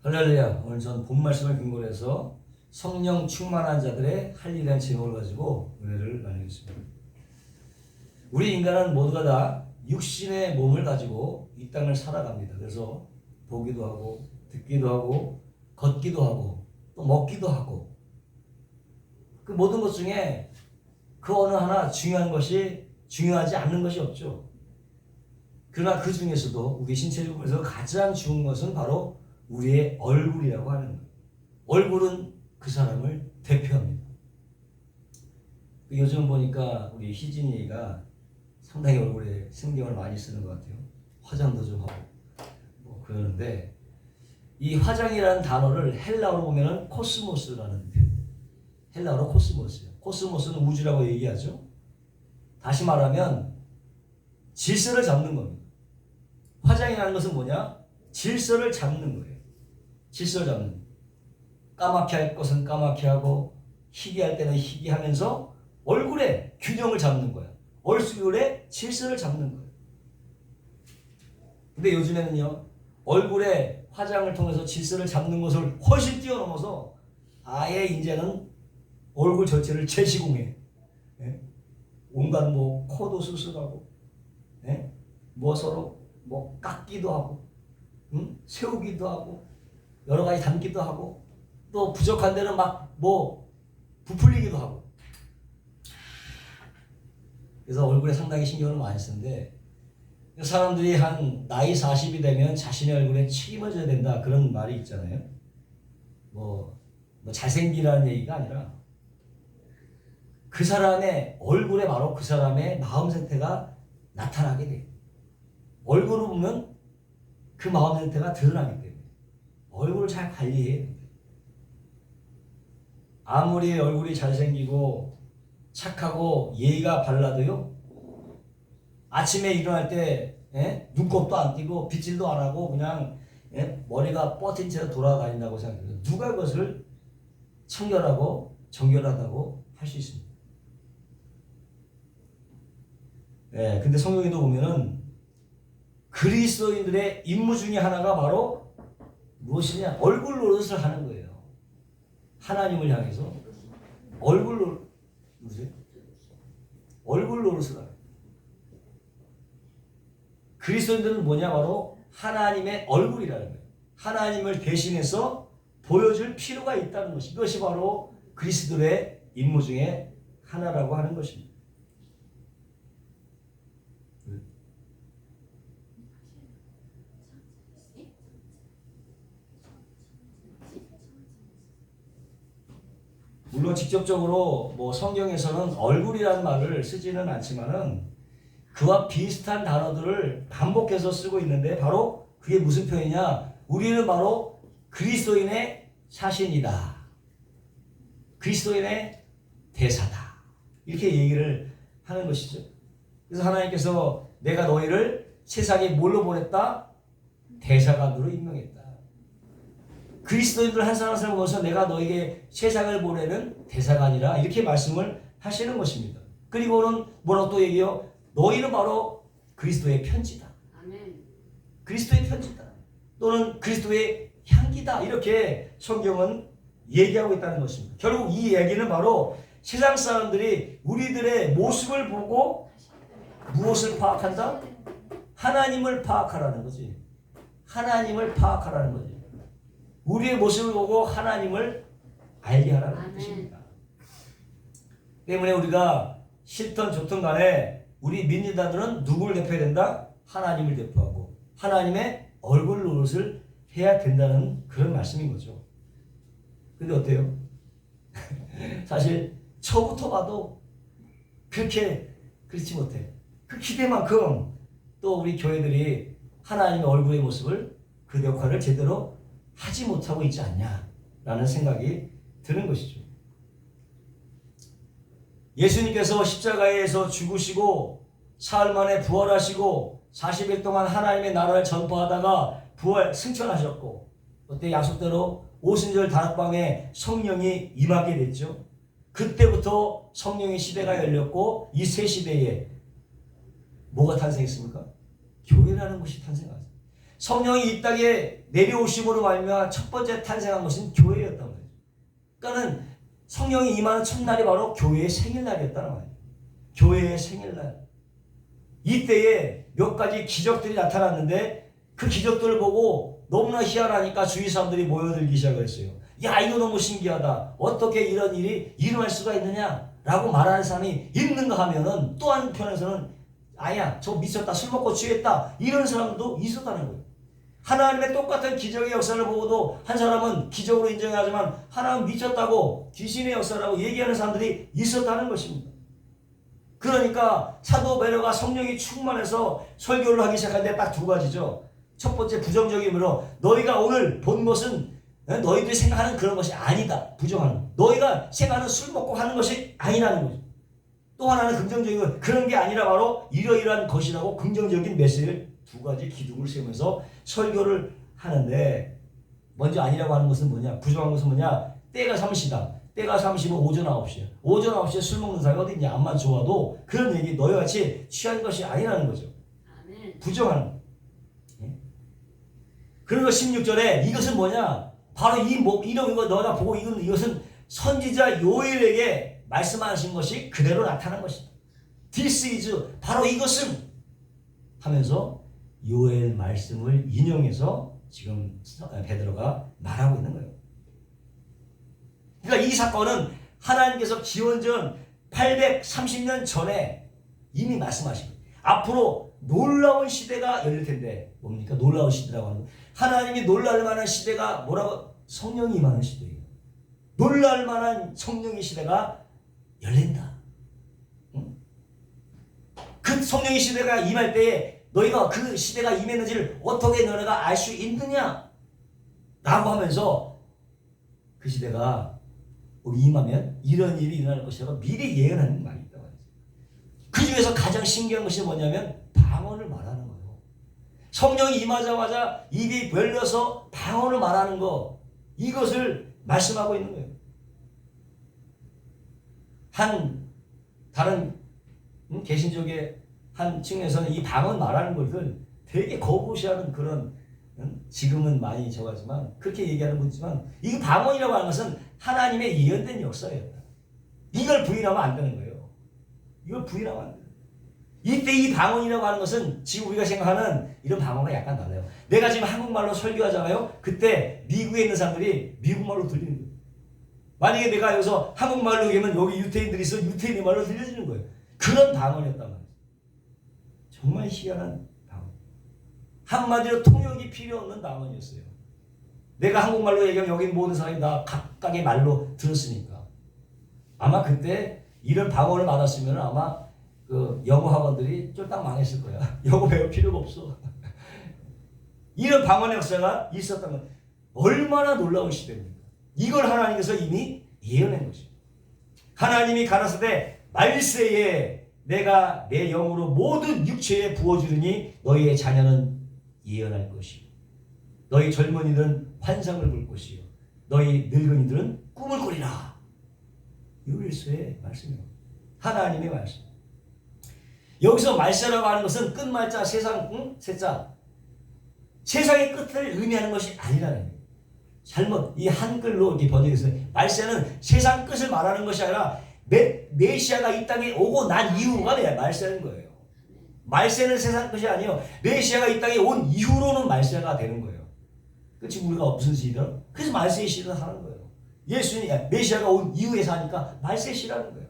할렐루야. 오늘 전 본 말씀을 근거로 해서 성령 충만한 자들의 할 일이라는 제목을 가지고 은혜를 나누겠습니다. 우리 인간은 모두가 다 육신의 몸을 가지고 이 땅을 살아갑니다. 그래서 보기도 하고 듣기도 하고 걷기도 하고 또 먹기도 하고 그 모든 것 중에 그 어느 하나 중요하지 않는 것이 없죠. 그러나 그 중에서도 우리 신체적으로 가장 중요한 것은 바로 우리의 얼굴이라고 하는 거예요. 얼굴은 그 사람을 대표합니다. 요즘 보니까 우리 희진이가 상당히 얼굴에 신경을 많이 쓰는 것 같아요. 화장도 좀 하고 그러는데 이 화장이라는 단어를 헬라어로 보면은 코스모스라는 표현. 헬라어로 코스모스예요. 코스모스는 우주라고 얘기하죠. 다시 말하면 질서를 잡는 겁니다. 화장이라는 것은 뭐냐? 질서를 잡는 거예요. 질서를 잡는 거예요. 까맣게 할 것은 까맣게 하고 희귀할 때는 희귀하면서 얼굴에 균형을 잡는 거야. 얼굴에 질서를 잡는 거예요. 근데 요즘에는요, 얼굴에 화장을 통해서 질서를 잡는 것을 훨씬 뛰어넘어서 아예 이제는 얼굴 전체를 재시공해. 예? 온갖 코도 수술하고, 예? 서로 깎기도 하고, 세우기도 하고, 여러 가지 담기도 하고, 또 부족한 데는 부풀리기도 하고. 그래서 얼굴에 상당히 신경을 많이 쓰는데, 사람들이 한 나이 40이 되면 자신의 얼굴에 책임을 져야 된다, 그런 말이 있잖아요. 잘생기라는 얘기가 아니라 그 사람의 얼굴에 바로 그 사람의 마음 상태가 나타나게 돼요. 얼굴을 보면 그 마음 상태가 드러나기 때문에 얼굴을 잘 관리해야 됩니다. 아무리 얼굴이 잘생기고 착하고 예의가 발라도요, 아침에 일어날 때 눈곱도 안 띄고 빗질도 안 하고 그냥 머리가 뻗은 채로 돌아다닌다고 생각해요. 누가 그것을 청결하고 정결하다고 할 수 있습니다. 근데 성경에도 보면은 그리스도인들의 임무 중에 하나가 바로 무엇이냐? 얼굴 노릇을 하는 거예요. 하나님을 향해서 얼굴 노릇을 하는. 그리스도인들은 뭐냐? 바로 하나님의 얼굴이라는 거예요. 하나님을 대신해서 보여줄 필요가 있다는 것이, 이것이 바로 그리스도의 임무 중에 하나라고 하는 것입니다. 물론 직접적으로 성경에서는 얼굴이라는 말을 쓰지는 않지만은 그와 비슷한 단어들을 반복해서 쓰고 있는데, 바로 그게 무슨 표현이냐? 우리는 바로 그리스도인의 사신이다. 그리스도인의 대사다. 이렇게 얘기를 하는 것이죠. 그래서 하나님께서 내가 너희를 세상에 뭘로 보냈다? 대사관으로 임명했다. 그리스도인들 한 사람 한 사람 보면서 내가 너에게 세상을 보내는 대사관이라, 이렇게 말씀을 하시는 것입니다. 그리고는 뭐라고 또 얘기해요? 너희는 바로 그리스도의 편지다. 아멘. 그리스도의 편지다. 또는 그리스도의 향기다. 이렇게 성경은 얘기하고 있다는 것입니다. 결국 이 얘기는 바로 세상 사람들이 우리들의 모습을 보고 무엇을 파악한다? 하나님을 파악하라는 거지. 하나님을 파악하라는 거지. 우리의 모습을 보고 하나님을 알게 하라는 아멘. 것입니다. 때문에 우리가 싫든 좋든 간에 우리 민주자들은 누구를 대표해야 된다? 하나님을 대표하고 하나님의 얼굴 노릇을 해야 된다는 그런 말씀인 거죠. 근데 어때요? 사실 처부터 봐도 그렇게 그렇지 못해. 그 기대만큼 또 우리 교회들이 하나님의 얼굴의 모습을, 그 역할을 제대로 하지 못하고 있지 않냐라는 생각이 드는 것이죠. 예수님께서 십자가에서 죽으시고 사흘 만에 부활하시고 40일 동안 하나님의 나라를 전파하다가 승천하셨고, 그때 약속대로 오순절 다락방에 성령이 임하게 됐죠. 그때부터 성령의 시대가 열렸고, 이 새 시대에 뭐가 탄생했습니까? 교회라는 것이 탄생했습니다. 성령이 이 땅에 내려오심으로 말미암아 첫 번째 탄생한 것은 교회였단 말이에요. 그러니까는 성령이 임하는 첫날이 바로 교회의 생일날이었다는 말이에요. 교회의 생일날. 이때에 몇 가지 기적들이 나타났는데 그 기적들을 보고 너무나 희한하니까 주위 사람들이 모여들기 시작했어요. 야, 이거 너무 신기하다. 어떻게 이런 일이 일어날 수가 있느냐? 라고 말하는 사람이 있는가 하면은 또 한편에서는 아야, 저 미쳤다. 술 먹고 취했다. 이런 사람도 있었다는 거예요. 하나님의 똑같은 기적의 역사를 보고도 한 사람은 기적으로 인정하지만 하나님 미쳤다고 귀신의 역사라고 얘기하는 사람들이 있었다는 것입니다. 그러니까 사도 베드로가 성령이 충만해서 설교를 하기 시작하는데 딱 두 가지죠. 첫 번째 부정적이므로 너희가 오늘 본 것은 너희들이 생각하는 그런 것이 아니다. 부정하는. 너희가 생각하는 술 먹고 하는 것이 아니라는 거죠. 또 하나는 긍정적인 건 그런 게 아니라 바로 이러이러한 것이라고 긍정적인 메시지를 두 가지 기둥을 세우면서 설교를 하는데 먼저 아니라고 하는 것은 뭐냐? 부정한 것은 뭐냐? 때가 삼시다. 때가 삼시면 오전 9시에. 오전 9시에 술 먹는 사람이 어디 있냐? 암만 좋아도 그런 얘기 너희와 같이 취한 것이 아니라는 거죠. 부정하는 거. 그리고 16절에 이것은 뭐냐? 바로 이런 거 너희가 보고 이것은 선지자 요엘에게 말씀하신 것이 그대로 나타난 것이다. This is 바로 이것은 하면서 요엘 말씀을 인용해서 지금 베드로가 말하고 있는 거예요. 그러니까 이 사건은 하나님께서 기원전 830년 전에 이미 말씀하신 거예요. 앞으로 놀라운 시대가 열릴 텐데 뭡니까? 놀라운 시대라고 하는 거예요. 하나님이 놀랄 만한 시대가 뭐라고? 성령이 임하는 시대예요. 놀랄 만한 성령의 시대가 열린다. 응? 그 성령의 시대가 임할 때에 너희가 그 시대가 임했는지를 어떻게 너네가 알 수 있느냐? 라고 하면서 그 시대가 임하면 이런 일이 일어날 것이라고 미리 예언하는 말이 있다고 하죠. 그 중에서 가장 신기한 것이 뭐냐면 방언을 말하는 거예요. 성령이 임하자마자 입이 벌려서 방언을 말하는 거, 이것을 말씀하고 있는 거예요. 다른 개신족의 한 층에서는 이 방언 말하는 것을 되게 거부시하는 그런, 지금은 많이 적었지만 그렇게 얘기하는 분 있지만 이 방언이라고 하는 것은 하나님의 예언된 역사였다. 이걸 부인하면 안 되는 거예요. 이걸 부인하면 안 돼요. 이때 이 방언이라고 하는 것은 지금 우리가 생각하는 이런 방언과 약간 달라요. 내가 지금 한국말로 설교하잖아요. 그때 미국에 있는 사람들이 미국말로 들리는 거예요. 만약에 내가 여기서 한국말로 얘기하면 여기 유태인들이 있어 유태인의 말로 들려지는 거예요. 그런 방언이었단 말이에요. 정말 희한한 방언. 한마디로 통역이 필요 없는 방언이었어요. 내가 한국말로 얘기하면 여기 모든 사람이 다 각각의 말로 들었으니까. 아마 그때 이런 방언을 받았으면 아마 그 영어 학원들이 쫄딱 망했을 거야. 영어 배울 필요가 없어. 이런 방언의 역사가 있었다면 얼마나 놀라운 시대입니까? 이걸 하나님께서 이미 예언한 것이죠. 하나님이 가라사대 말세에 내가 내 영으로 모든 육체에 부어주리니 너희의 자녀는 예언할 것이요 너희 젊은이들은 환상을 볼 것이요 너희 늙은이들은 꿈을 꾸리라. 요일서의 말씀이에요. 하나님의 말씀. 여기서 말세라고 하는 것은 끝말자 세상, 세자. 세상의 끝을 의미하는 것이 아니라는 거예요. 잘못 이 한글로 이렇게 번역해서 말세는 세상 끝을 말하는 것이 아니라 메시아가 이 땅에 오고 난 이후가 말세는 거예요. 말세는 세상 끝이 아니에요. 메시아가 이 땅에 온 이후로는 말세가 되는 거예요. 그 지금 우리가 무슨 시대요? 그래서 말세의 시대를 하는 거예요. 메시아가 온 이후에 사니까 말세 시라는 거예요.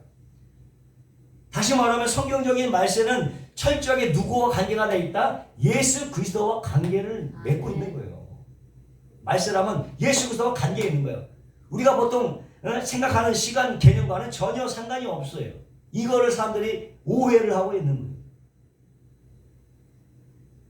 다시 말하면 성경적인 말세는 철저하게 누구와 관계가 되어 있다? 예수 그리스도와 관계를 맺고 있는 거예요. 말세라면 예수 그리스도와 관계에 있는 거예요. 우리가 보통 생각하는 시간 개념과는 전혀 상관이 없어요. 이거를 사람들이 오해를 하고 있는 거예요.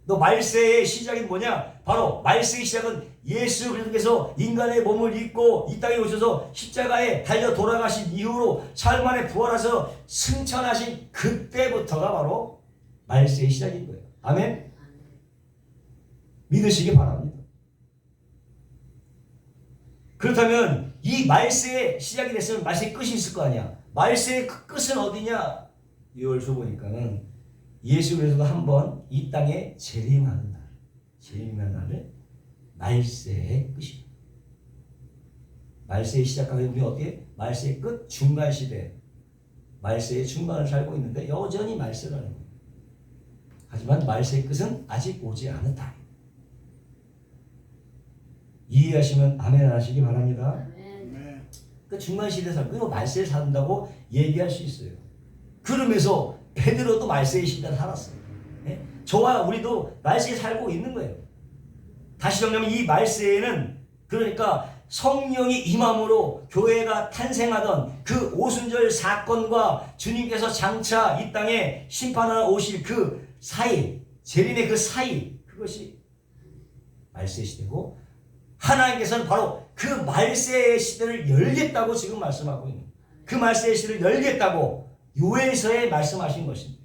너 말세의 시작이 뭐냐? 바로 말세의 시작은 예수 그리스도께서 인간의 몸을 입고 이 땅에 오셔서 십자가에 달려 돌아가신 이후로 사흘 만에 부활하셔서 승천하신 그때부터가 바로 말세의 시작인 거예요. 아멘? 믿으시기 바랍니다. 그렇다면 이 말세의 시작이 됐으면 말세의 끝이 있을 거 아니야. 말세의 끝은 어디냐? 6월서 보니까는 예수 그리스도가 한번 이 땅에 재림하는 날. 재림이라는 날을 말세의 끝이다. 말세의 시작하기 우리 어디에? 말세의 끝, 중간 시대. 말세의 중간을 살고 있는데 여전히 말세라는 거예요. 하지만 말세의 끝은 아직 오지 않았다. 이해하시면 아멘 하시기 바랍니다. 그 중간 시대에 살고 말세에 산다고 얘기할 수 있어요. 그러면서 베드로도 말세의 시대를 살았어요. 네? 저와 우리도 말세에 살고 있는 거예요. 다시 정리하면 이 말세에는 그러니까 성령이 임함으로 교회가 탄생하던 그 오순절 사건과 주님께서 장차 이 땅에 심판하러 오실 그 사이, 재림의 그 사이, 그것이 말세 시대고 하나님께서는 바로 그 말세의 시대를 열겠다고 지금 말씀하고 있는 그 말세의 시대를 열겠다고 요엘서에 말씀하신 것입니다.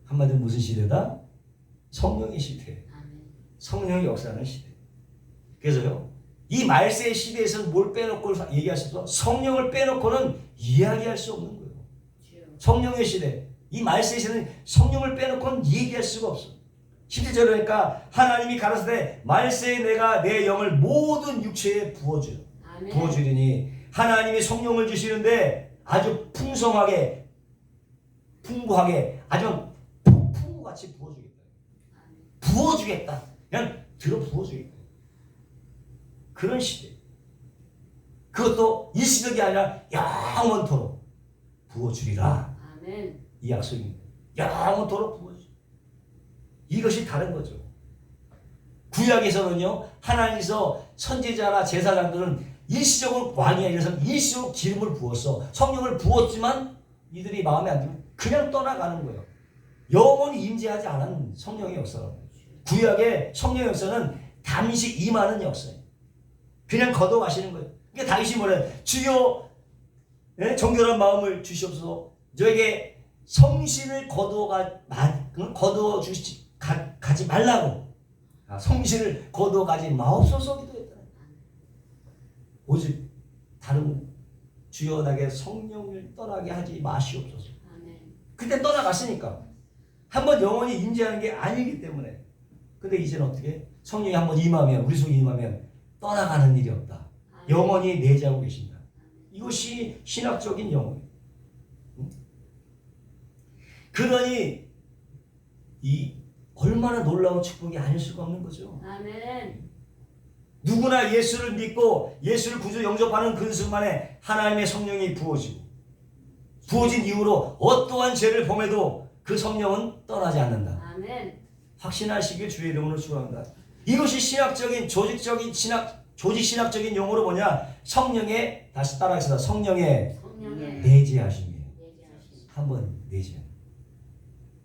한마디로 무슨 시대다? 성령의 시대. 성령의 역사하는 시대. 그래서요. 이 말세의 시대에서는 뭘 빼놓고 얘기할 수 없어? 성령을 빼놓고는 이야기할 수 없는 거예요. 성령의 시대. 이 말세의 시대는 성령을 빼놓고는 얘기할 수가 없어. 17절 그러니까 하나님이 가라사대 말세에 내가 내 영을 모든 육체에 부어주리니 하나님이 성령을 주시는데 아주 풍성하게 풍부하게 아주 폭풍같이 부어주겠다. 부어주겠다. 그냥 들어 부어주겠다. 그런 시대. 그것도 일시적이 아니라 영원토록 부어주리라. 아멘. 이 약속입니다. 영원토록 부어주리라. 이것이 다른 거죠. 구약에서는요, 하나님께서 선지자나 제사장들은 일시적으로 왕이 아니라서 일시적으로 기름을 부었어. 성령을 부었지만 이들이 마음에 안 들면 그냥 떠나가는 거예요. 영원히 임재하지 않은 성령의 역사라는 거예요. 구약의 성령의 역사는 잠시 임하는 역사예요. 그냥 걷어가시는 거예요. 그러니까 다윗이 뭐래? 주여 정결한 마음을 주시옵소서. 저에게 성신을 거두어 주시지 가지 말라고. 성신을 거두어 가지 마옵소서 기도했다. 오직 다른 주여 나게 성령을 떠나게 하지 마시옵소서. 그때 떠나갔으니까 한번 영원히 임재하는 게 아니기 때문에. 근데 이제는 어떻게? 성령이 한번 임하면 우리 속에 임하면 떠나가는 일이 없다. 영원히 내재하고 계신다. 이것이 신학적인 영혼이에요. 그러니 이 얼마나 놀라운 축복이 아닐 수가 없는 거죠. 아멘. 누구나 예수를 믿고 예수를 구주 영접하는 그 순간에 하나님의 성령이 부어진 이후로 어떠한 죄를 범해도 그 성령은 떠나지 않는다. 아멘. 확신하시길 주의 이름으로 축원합니다. 이것이 신학적인 조직 신학적인 용어로 뭐냐? 성령의 다시 따라하겠습니다. 성령의 내재하심이에요. 한번 내재.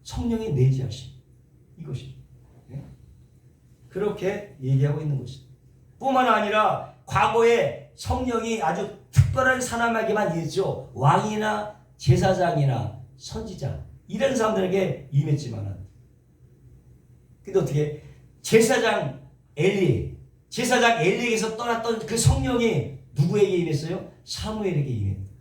성령의 내재하심. 이것이 그렇게 얘기하고 있는 것입니다. 뿐만 아니라 과거에 성령이 아주 특별한 사람에게만 있죠. 왕이나 제사장이나 선지자 이런 사람들에게 임했지만은 근데 어떻게 제사장 엘리에게서 떠났던 그 성령이 누구에게 임했어요? 사무엘에게 임했다.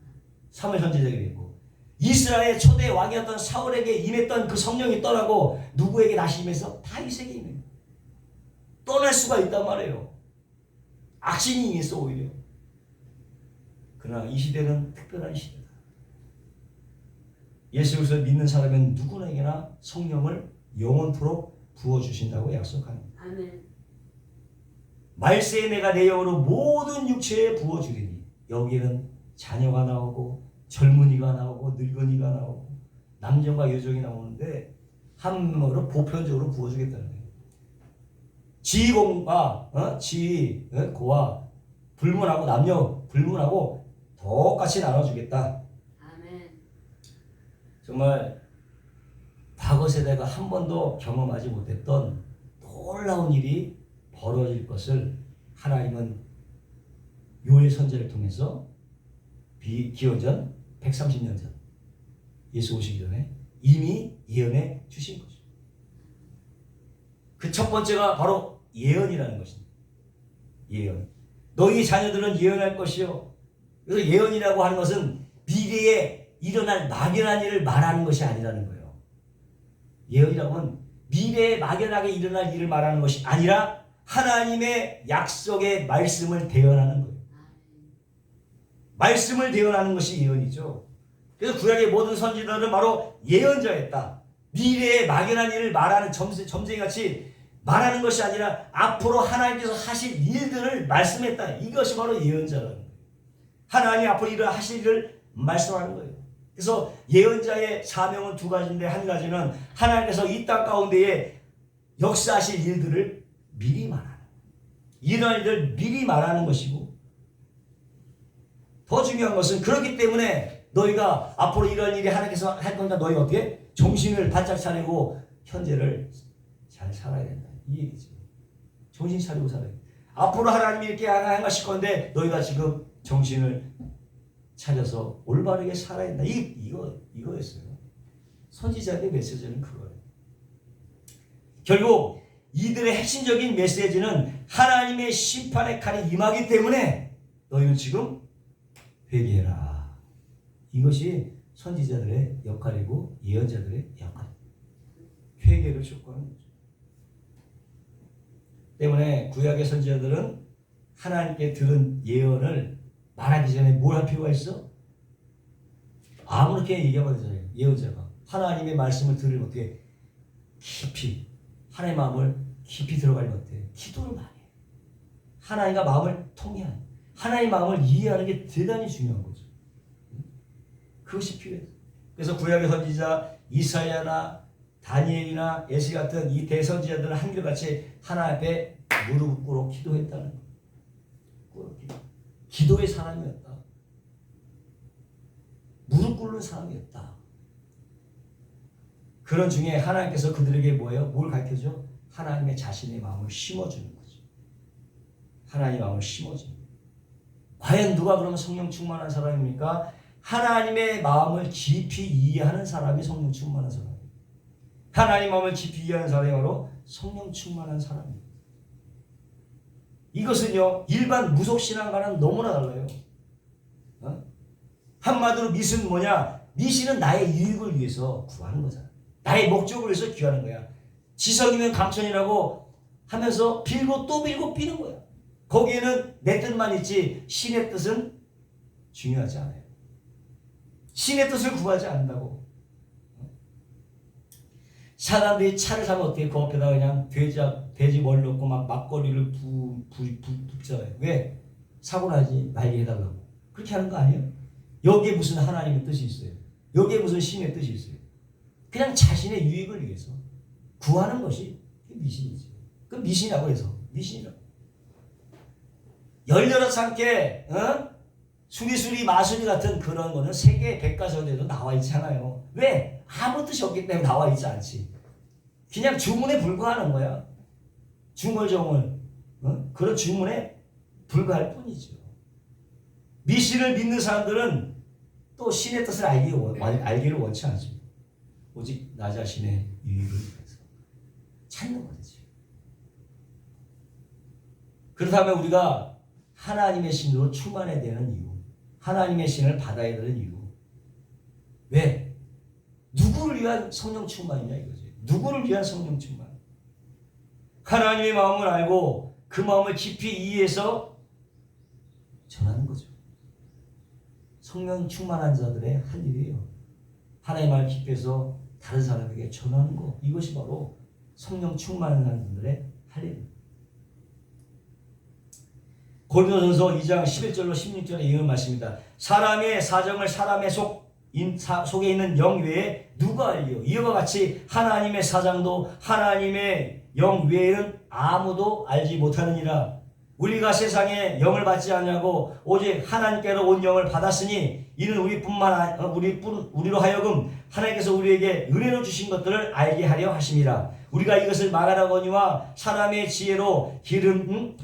사무엘 선지자에게 임했고 이스라엘의 초대 왕이었던 사울에게 임했던 그 성령이 떠나고 누구에게 다시 임해서? 다윗에게 임했다. 떠날 수가 있단 말이에요. 악신이 임했어 오히려. 그러나 이 시대는 특별한 시대다. 예수 그리스도를 믿는 사람은 누구에게나 성령을 영원토록 부어주신다고 약속합니다. 아멘. 말세에 내가 내 영으로 모든 육체에 부어주리니 여기에는 자녀가 나오고 젊은이가 나오고 늙은이가 나오고 남정과 여종이 나오는데 한으로 보편적으로 부어주겠다는 거예요. 지위공과 지위고와 불문하고 남녀 불문하고 똑같이 나눠주겠다. 아멘. 정말 과거 세대가 한 번도 경험하지 못했던 놀라운 일이 벌어질 것을 하나님은 요엘 선지자를 통해서 기원전 130년 전 예수 오시기 전에 이미 예언해 주신 거죠. 그 첫 번째가 바로 예언이라는 것입니다. 예언. 너희 자녀들은 예언할 것이요. 그래서 예언이라고 하는 것은 미래에 일어날 막연한 일을 말하는 것이 아니라는 거예요. 예언이라고 하면 미래에 막연하게 일어날 일을 말하는 것이 아니라 하나님의 약속의 말씀을 대언하는 거예요. 말씀을 대언하는 것이 예언이죠. 그래서 구약의 모든 선지자들은 바로 예언자였다. 미래에 막연한 일을 말하는 점쟁이같이 말하는 것이 아니라 앞으로 하나님께서 하실 일들을 말씀했다. 이것이 바로 예언자라는 거예요. 하나님이 앞으로 일을 하실 일을 말씀하는 거예요. 그래서 예언자의 사명은 두 가지인데, 한 가지는 하나님께서 이 땅 가운데에 역사하실 일들을 미리 말하는, 일어날 일을 미리 말하는 것이고, 더 중요한 것은 그렇기 때문에 너희가 앞으로 이런 일이 하나님께서 할 거니까 너희가 어떻게? 정신을 바짝 차리고 현재를 잘 살아야 된다. 이 얘기죠. 정신 차리고 살아야 돼. 앞으로 하나님이 이렇게 행하실 건데 너희가 지금 정신을 차려서 올바르게 살아야 된다. 이거였어요. 선지자의 메시지는 그거예요. 결국 이들의 핵심적인 메시지는 하나님의 심판의 칼이 임하기 때문에 너희는 지금 회개해라. 이것이 선지자들의 역할이고 예언자들의 역할입니다. 회개를 촉구하는 거죠. 때문에 구약의 선지자들은 하나님께 들은 예언을 말하기 전에 뭘 할 필요가 있어? 아무렇게 얘기하면 되잖아요. 예언자가 하나님의 말씀을 들으면 어떻게 깊이 하나님의 마음을 깊이 들어가려면 어떻게 기도를 많이 해. 하나님과 마음을 통해하는, 하나님의 마음을 이해하는 게 대단히 중요한 거죠. 그것이 필요해요. 그래서 구약의 선지자 이사야나 다니엘이나 에스겔 같은 이 대선지자들은 한결같이 하나님 앞에 무릎 꿇고 기도했다는 거예요. 기도의 사람이었다. 무릎 꿇는 사람이었다. 그런 중에 하나님께서 그들에게 뭐예요? 뭘 가르쳐줘? 하나님의 자신의 마음을 심어주는 거죠. 하나님의 마음을 심어주는 거예요. 과연 누가 그러면 성령 충만한 사람입니까? 하나님의 마음을 깊이 이해하는 사람이 성령 충만한 사람이에요. 하나님의 마음을 깊이 이해하는 사람이 바로 성령 충만한 사람이에요. 이것은요, 일반 무속신앙과는 너무나 달라요. 한마디로 미신은 뭐냐? 미신은 나의 이익을 위해서 구하는 거잖아. 나의 목적을 위해서 기하는 거야. 지성이면 감천이라고 하면서 빌고 또 빌고 비는 거야. 거기에는 내 뜻만 있지 신의 뜻은 중요하지 않아요. 신의 뜻을 구하지 않는다고. 사람들이 차를 사면 어떻게 그 앞에다가 그냥 돼지 머리 넣고 막 막걸리를 붓잖아요. 왜? 사고 나지 말게 해달라고. 그렇게 하는 거 아니에요? 여기에 무슨 하나님의 뜻이 있어요? 여기에 무슨 신의 뜻이 있어요? 그냥 자신의 유익을 위해서 구하는 것이 미신이지. 그 미신이라고 해서 미신이라고. 열려라 참깨, 수리수리 마수리 같은 그런 거는 세계 백과사전에도 나와 있잖아요. 왜? 아무 뜻이 없기 때문에 나와 있지 않지. 그냥 주문에 불과하는 거야. 중얼정얼 그런 주문에 불과할 뿐이죠. 미신을 믿는 사람들은 또 신의 뜻을 알기를 원치 않습니다. 오직 나 자신의 유익을 위해서 찾는 거지. 그렇다면 우리가 하나님의 신으로 충만해야 되는 이유, 하나님의 신을 받아야 되는 이유, 왜? 누구를 위한 성령 충만이냐 이거지. 누구를 위한 성령 충만? 하나님의 마음을 알고 그 마음을 깊이 이해해서 전하는 거죠. 성령 충만한 자들의 할 일이에요. 하나님의 말을 깊이 해서 다른 사람에게 전하는 거. 이것이 바로 성령 충만한 사람들의 할 일입니다. 고린도전서 2장 11절로 16절에 이런 말씀입니다. 사람의 사정을 사람의 속에 있는 영 외에 누가 알리요? 이와 같이 하나님의 사정도 하나님의 영 외에는 아무도 알지 못하느니라. 우리가 세상에 영을 받지 않냐고 오직 하나님께로 온 영을 받았으니 이는 우리로 하여금 하나님께서 우리에게 은혜로 주신 것들을 알게 하려 하심이라. 우리가 이것을 말하라거니와 사람의 지혜로 기름진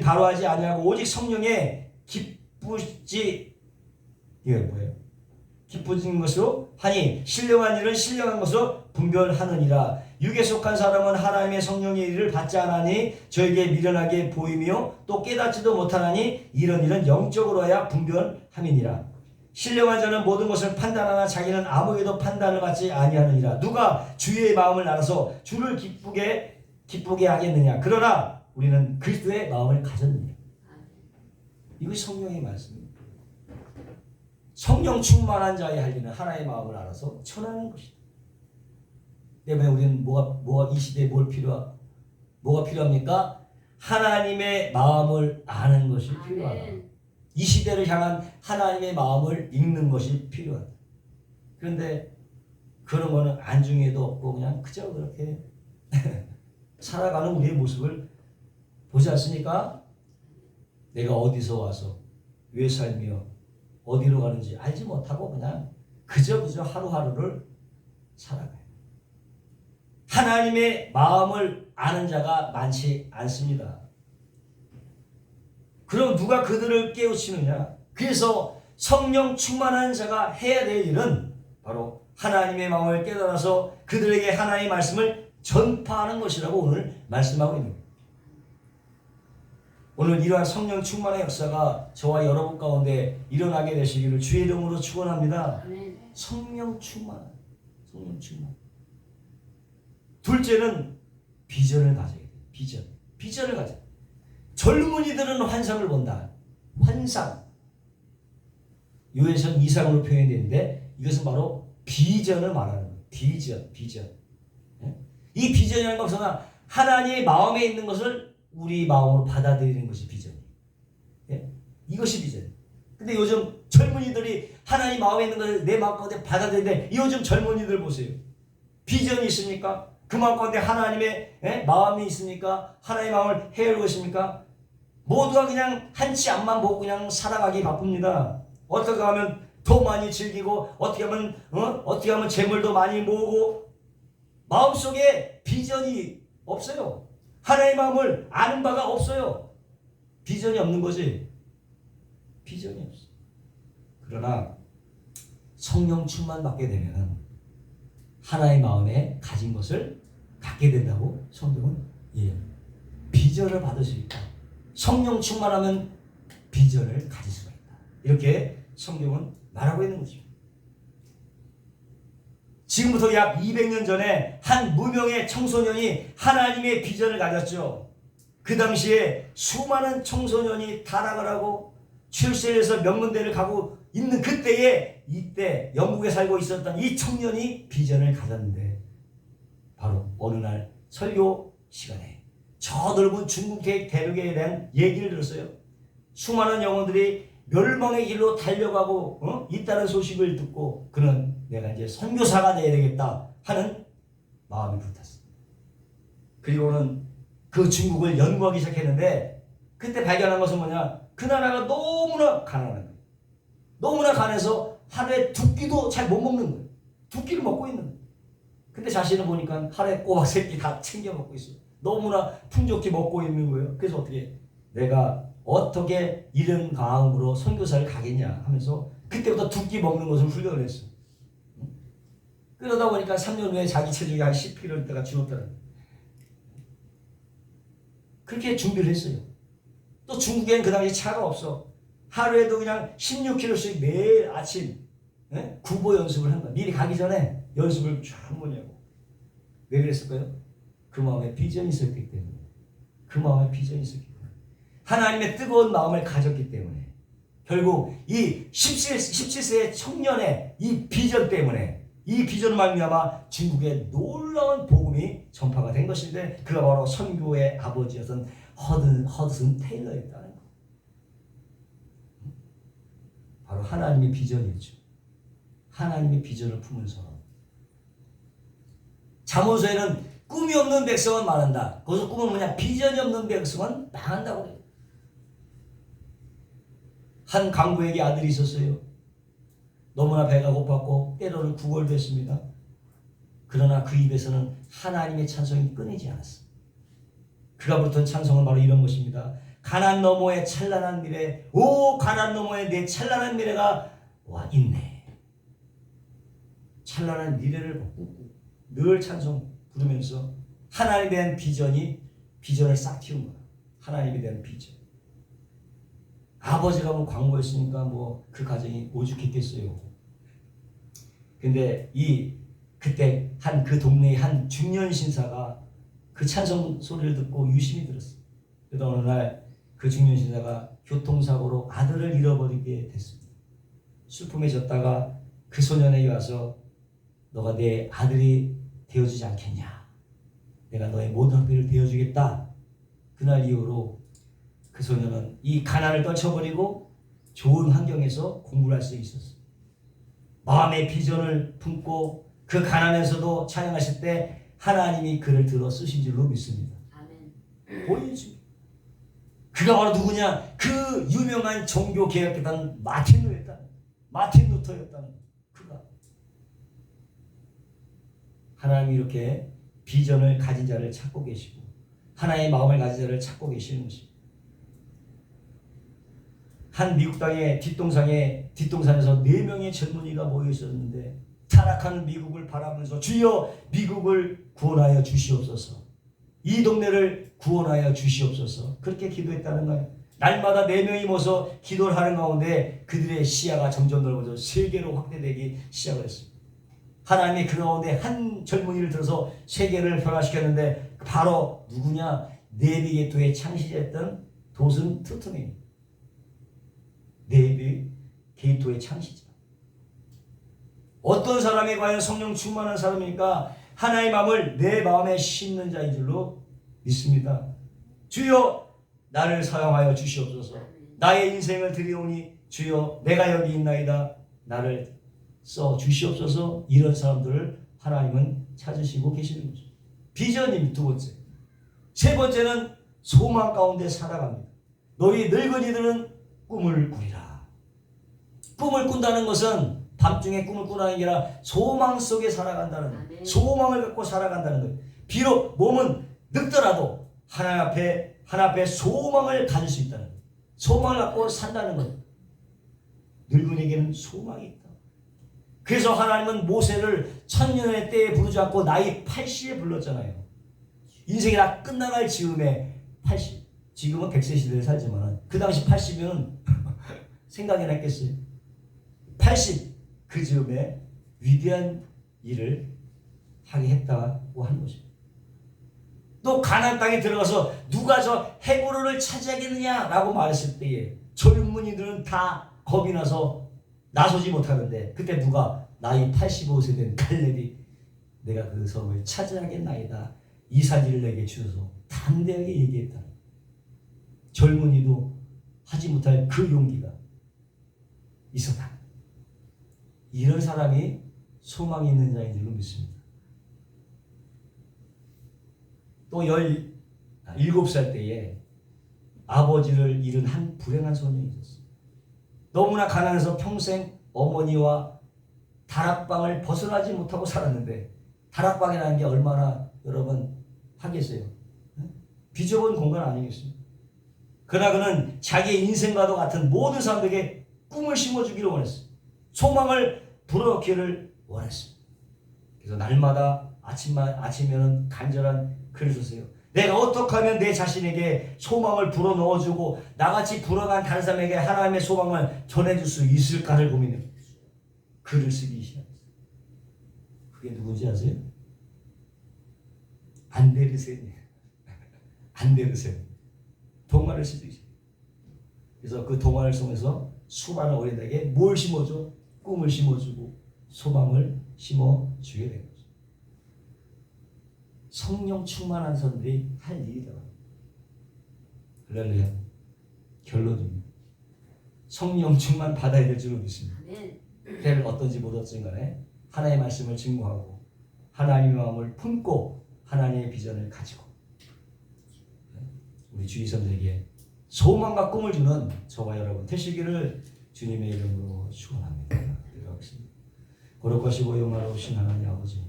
바로 하지 아니하고 오직 성령에 기쁘진 것으로 하니 신령한 일은 신령한 것으로 분별하느니라. 육에 속한 사람은 하나님의 성령의 일을 받지 않으니 저에게 미련하게 보이며 또 깨닫지도 못하나니 이런 일은 영적으로 해야 분별함이니라. 신령한 자는 모든 것을 판단하나 자기는 아무에도 판단을 받지 아니하느니라. 누가 주의 마음을 알아서 주를 기쁘게 하겠느냐. 그러나 우리는 그리스도의 마음을 가졌느냐. 이것이 성령의 말씀입니다. 성령 충만한 자의 할 일은 하나의 마음을 알아서 전하는 것이다. 때문에 우리는 이 시대에 뭐가 필요합니까? 하나님의 마음을 아는 것이 필요하다. 이 시대를 향한 하나님의 마음을 읽는 것이 필요하다. 그런데 그런 거는 안중에도 없고 그냥 그저 그렇게 살아가는 우리의 모습을 보지 않습니까? 내가 어디서 와서 왜 살며 어디로 가는지 알지 못하고 그냥 그저 하루하루를 살아가요. 하나님의 마음을 아는 자가 많지 않습니다. 그럼 누가 그들을 깨우치느냐? 그래서 성령 충만한 자가 해야 될 일은 바로 하나님의 마음을 깨달아서 그들에게 하나님의 말씀을 전파하는 것이라고 오늘 말씀하고 있는 거예요. 오늘 이러한 성령 충만의 역사가 저와 여러분 가운데 일어나게 되시기를 주의 이름으로 축원합니다. 성령 충만. 둘째는 비전을 가져야 돼요. 비전을 가져야 돼요. 젊은이들은 환상을 본다. 환상. 요에서는 이상으로 표현되는데 이것은 바로 비전을 말하는 거예요. 비전. 이 비전이라는 것은 하나님의 마음에 있는 것을 우리 마음으로 받아들이는 것이 비전이에요. 이것이 비전. 근데 요즘 젊은이들이 하나님 마음에 있는 것을 내 마음 가운데 받아들이는데 요즘 젊은이들 보세요. 비전이 있습니까? 그 마음 가운데 하나님의 마음이 있습니까? 하나님의 마음을 헤아리고 있습니까? 모두가 그냥 한치 앞만 보고 그냥 살아가기 바쁩니다. 어떻게 하면 더 많이 즐기고 어떻게 하면 재물도 많이 모으고 마음속에 비전이 없어요. 하나님의 마음을 아는 바가 없어요. 비전이 없는 거지. 비전이 없어. 그러나 성령 충만 받게 되면 하나의 마음에 가진 것을 갖게 된다고 성경은 비전을 받을 수 있다. 성령 충만하면 비전을 가질 수가 있다. 이렇게 성경은 말하고 있는 거죠. 지금부터 약 200년 전에 한 무명의 청소년이 하나님의 비전을 가졌죠. 그 당시에 수많은 청소년이 타락을 하고 출세해서 명문대를 가고 있는 그때에 이때 영국에 살고 있었던 이 청년이 비전을 가졌는데 바로 어느 날 설교 시간에 저 넓은 중국 대륙에 대한 얘기를 들었어요. 수많은 영혼들이 멸망의 길로 달려가고 있다는 소식을 듣고 그는 내가 이제 선교사가 되어야 되겠다 하는 마음이 불탔습니다. 그리고는 그 중국을 연구하기 시작했는데 그때 발견한 것은 뭐냐? 그 나라가 너무나 가난한 거예요. 너무나 가난해서 하루에 두 끼도 잘 못 먹는 거예요. 두 끼를 먹고 있는 거예요. 근데 자신을 보니까 하루에 꼬박 세 끼 다 챙겨 먹고 있어요. 너무나 풍족히 먹고 있는 거예요. 그래서 내가 어떻게 이런 가음으로 선교사를 가겠냐 하면서 그때부터 두 끼 먹는 것을 훈련을 했어요. 그러다 보니까 3년 후에 자기 체중이 한 10kg가 줄었다는 거예요. 그렇게 준비를 했어요. 또 중국에는 그 당시 차가 없어. 하루에도 그냥 16kg씩 매일 아침 구보 연습을 한 거야. 미리 가기 전에 연습을 쫙 뭐냐고. 왜 그랬을까요? 그 마음에 비전이 있었기 때문에. 하나님의 뜨거운 마음을 가졌기 때문에. 결국 이 17세의 청년의 이 비전 때문에 이 비전을 말미암아 중국에 놀라운 복음이 전파가 된 것인데 그가 바로 선교의 아버지였던 허드슨 테일러였다는 거. 바로 하나님의 비전이었죠. 하나님의 비전을 품은 사람. 잠언서에는 꿈이 없는 백성은 말한다. 거기서 꿈은 뭐냐? 비전이 없는 백성은 망한다고 그래요. 한 강부에게 아들이 있었어요. 너무나 배가 고팠고 때로는 구걸됐습니다. 그러나 그 입에서는 하나님의 찬송이 끊이지 않았습니다. 그가 부르던 찬송은 바로 이런 것입니다. 가난 너머의 찬란한 미래, 오 가난 너머의 내 찬란한 미래가 와 있네. 찬란한 미래를 보고 늘 찬송 부르면서 하나님에 대한 비전을 싹 틔운 거야. 하나님에 대한 비전. 아버지가 뭐 광고였으니까 뭐 그 가정이 오죽했겠어요. 근데 그때 그 동네의 한 중년 신사가 그 찬송 소리를 듣고 유심히 들었어요. 그러다 어느 날 그 중년 신사가 교통사고로 아들을 잃어버리게 됐습니다. 슬픔에 졌다가 그 소년에게 와서 너가 내 아들이 되어주지 않겠냐? 내가 너의 모든 학비를 되어주겠다. 그날 이후로 그 소년은 이 가난을 떨쳐버리고 좋은 환경에서 공부를 할 수 있었어요. 마음의 비전을 품고 그 가난에서도 찬양하실 때 하나님이 그를 들어 쓰신 줄로 믿습니다. 아멘. 보여줍니다. 그가 바로 누구냐? 그 유명한 종교 개혁했던 마틴 루터였다는 그가. 하나님이 이렇게 비전을 가진 자를 찾고 계시고 하나의 마음을 가진 자를 찾고 계시는 것입니다. 한 미국 땅의 뒷동산에서 4명의 젊은이가 모여 있었는데 타락한 미국을 바라보면서 주여 미국을 구원하여 주시옵소서. 이 동네를 구원하여 주시옵소서. 그렇게 기도했다는 거예요. 날마다 4명이 모여서 기도를 하는 가운데 그들의 시야가 점점 넓어져 세계로 확대되기 시작을 했습니다. 하나님이 그 가운데 한 젊은이를 들어서 세계를 변화시켰는데 바로 누구냐? 내비게이터의 창시자였던 도슨 투트입니다. 내비게이터의 창시자. 어떤 사람이 과연 성령 충만한 사람이니까 하나의 마음을 내 마음에 심는 자인 줄로 믿습니다. 주여 나를 사용하여 주시옵소서. 나의 인생을 드리오니 주여 내가 여기 있나이다. 나를 써 주시옵소서. 이런 사람들을 하나님은 찾으시고 계시는 거죠. 비전이 두 번째. 세 번째는 소망 가운데 살아갑니다. 너희 늙은이들은 꿈을 꾸리라. 꿈을 꾼다는 것은 밤중에 꿈을 꾸라는 게 아니라 소망 속에 살아간다는 거예요. 소망을 갖고 살아간다는 거예요. 비록 몸은 늙더라도 하나님 앞에 소망을 가질 수 있다는 거예요. 소망을 갖고 산다는 거예요. 늙은이에게는 소망이 있다. 그래서 하나님은 모세를 천년의 때에 부르지 않고 나이 80에 불렀잖아요. 인생이 다 끝나갈 즈음에 80. 지금은 100세 시대를 살지만 그 당시 80이면 생각이나 했겠어요. 80 그 즈음에 위대한 일을 하게 했다고 하는 것입니다. 또 가나안 땅에 들어가서 누가 저 헤브론을 차지하겠느냐라고 말했을 때에 젊은이들은 다 겁이 나서 나서지 못하는데 그때 누가 나이 85세 된 갈렙이 내가 그 성을 차지하겠나이다. 이 사지를 내게 주셔서 담대하게 얘기했다. 젊은이도 하지 못할 그 용기가 있었다. 이런 사람이 소망이 있는 자인 줄로 믿습니다. 또 17살 때에 아버지를 잃은 한 불행한 소년이 있었어요. 너무나 가난해서 평생 어머니와 다락방을 벗어나지 못하고 살았는데 다락방이라는 게 얼마나 여러분 하겠어요? 비좁은 공간 아니겠습니까? 그러나 그는 자기의 인생과도 같은 모든 사람들에게 꿈을 심어주기를 원했어요. 소망을 불어넣기를 원했습니다. 그래서 날마다 아침이면 간절한 글을 썼어요. 내가 어떻게 하면 내 자신에게 소망을 불어넣어주고 나같이 불어간 다른 사람에게 하나님의 소망을 전해줄 수 있을까를 고민해요. 글을 쓰기 시작했어요. 그게 누군지 아세요? 안데르센이에요. 안데르센. 동화를 쓰기 시작해요. 그래서 그 동화를 통해서 수많은 어린이에게 뭘 심어줘? 꿈을 심어주고 소망을 심어주게 된 거죠. 성령 충만한 사람들이 할 일이다. 할렐루야. 결론입니다. 성령 충만 받아야 될 줄로 믿습니다. 때를 어떤지 모르겠지만 간에 하나님의 말씀을 증거하고 하나님의 마음을 품고 하나님의 비전을 가지고 우리 주의성들에게 소망과 꿈을 주는 저와 여러분 되시기를 주님의 이름으로 축원합니다. 기도하겠습니다. 거룩하시고 영화로우신 하나님 아버지,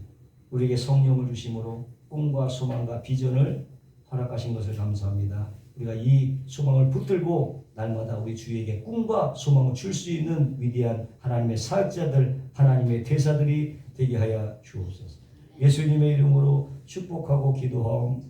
우리에게 성령을 주심으로 꿈과 소망과 비전을 허락하신 것을 감사합니다. 우리가 이 소망을 붙들고 날마다 우리 주위에게 꿈과 소망을 줄 수 있는 위대한 하나님의 사역자들, 하나님의 대사들이 되게 하여 주옵소서. 예수님의 이름으로 축복하고 기도하옵